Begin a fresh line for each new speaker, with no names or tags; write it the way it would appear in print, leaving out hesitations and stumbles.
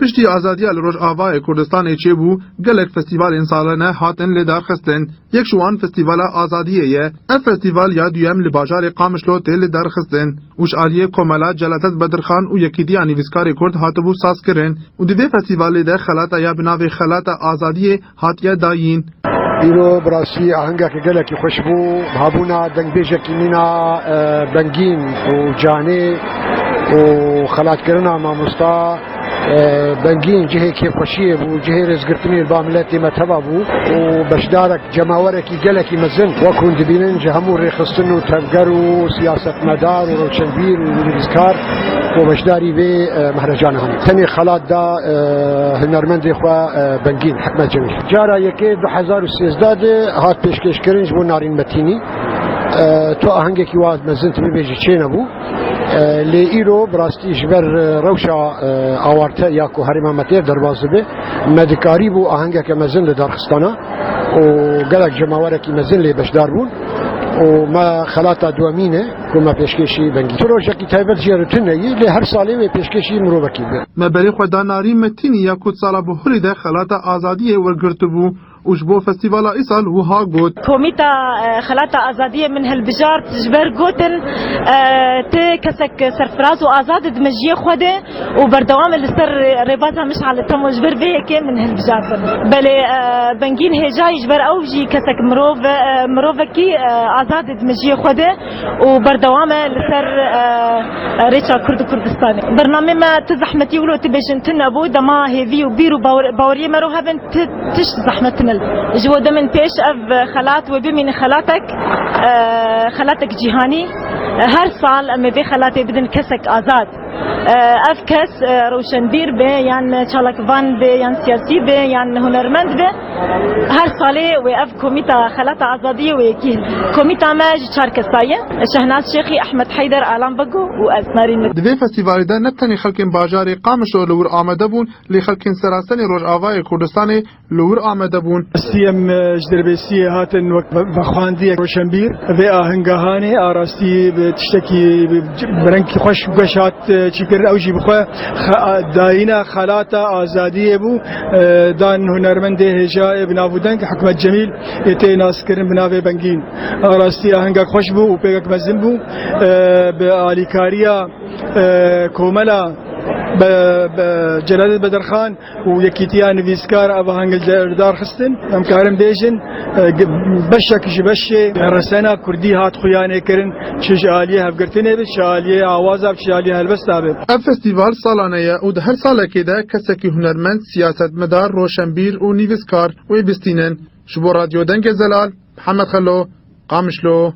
پشتی آزادی لروج آوای کردستان چه بو گلک فستیوال سالانه هاتن لدار خستن یک شوان فستیوال آزادیه اف فستیوال یا دویم لباجار قامشلو تل دار خستن وش عالیه کمالات جلالت بدرخان و یکیدی انیویسکار کرد هاتبو ساز کرن و دوی فستیوال ده خلاتا یا بناوی خلاتا آزادیه هاتیه داین
ایرو براسی آهنگا که گلکی خوشبو هابونا دنگ بیجه کمینا بنگین و جانه و خلات کرنا ماموستا بنگین جهه که خوشیه بو جهه رزگرتنی الباملتی متبا بو و بشدارک جماورکی گلکی مزن وکون دبینن جهمو ریخستن و تفگر و سیاست مدار و روشنبیر و نویسکار و بشداری به مهرجان هم تنی خلات دا هنرمند خواه بنگین حکمت جمیل جارا یکی 2013 هات پیشکش کرنج بو نارین متینی تو آهنگی که واد مزن تمی بیجی چه نبو لی ایرو براستی جبر روشا آوارته یا کو هریما متیر دروازه به مدکاری بو آهنگی که مزن لدارخستانه و گلک جماوره که مزن لی بشدار بون و ما خلاطه دوامینه که ما پیشکشی بنگی پروژه کی تایبت جیرتنه لی هر ساله و پیشکشی مروبکی به
ما بری خدا نارین متینی یا کو سالا بو هری ده خلاطه آزادیه ورگرت بو وجبو فستیوال ایسال و ها گوت
کومیتا خلاطه آزادیه من هالبجار تجبر گوتن ت کسک سرفراز و آزاد دمجیه خوده و بردوام لسر رباطها مش على تم وجبر به که من هالبجار بله بنگین هجای جبر اوجی کسک مروفکی آزاد دمجیه خوده و بردوام لسر ریچا کردستانی برنامه ما تزحمتی ولو تبجنتن ابو دما هیوی و بیرو باوریه مرو هبن تش زحمتنا جو من پیش اف خلات و بمن خلاتك جهاني هر سال اما في خلاتي بدن كسك آزاد اف كس روشنبير به يعني چالك وان به يعني سياسي به يعني هنرمند به هر ساله و اف كوميتا خلات آزادية ويكي كوميتا ما چار كسايه شهناز شيخي احمد حيدر اعلان بگو و اسنارين
دوی فستیوال ده نتنی خلکن باجار قامش لور آمده بون لی خلکن سراسنی روج آوای کردستان لور آمده بون
سیم جدربیسی هاتن وقت بخواندی روشنبیر و آهنگهانی آراستی تشتکی برنکی خوش گشات چیکر اوجی بخوا داینا خلاطه آزادیه بو دان هنرمند هجای بنابودن حکمت جمیل ایتی ناس کرن بنابه بنگین آراستی آهنگ خوش بو و پیگک مزن بو به آلیکاریا کوملا جلالت بدرخان و یکیتیان نویسکار ابو هنگل دار خستن ام کارم بیجن بشک بشه رسنا کردی هات خویانه کرن چش عالیه هفگرتنه به شالیه آواز اب شالیه البس تابه
فستیوال سالانه او ده هر ساله که ده کسکی هنرمند سیاست مدار روشنبیر و نویسکار و بستینن شبو رادیو دنگ زلال محمد خلو قامشلو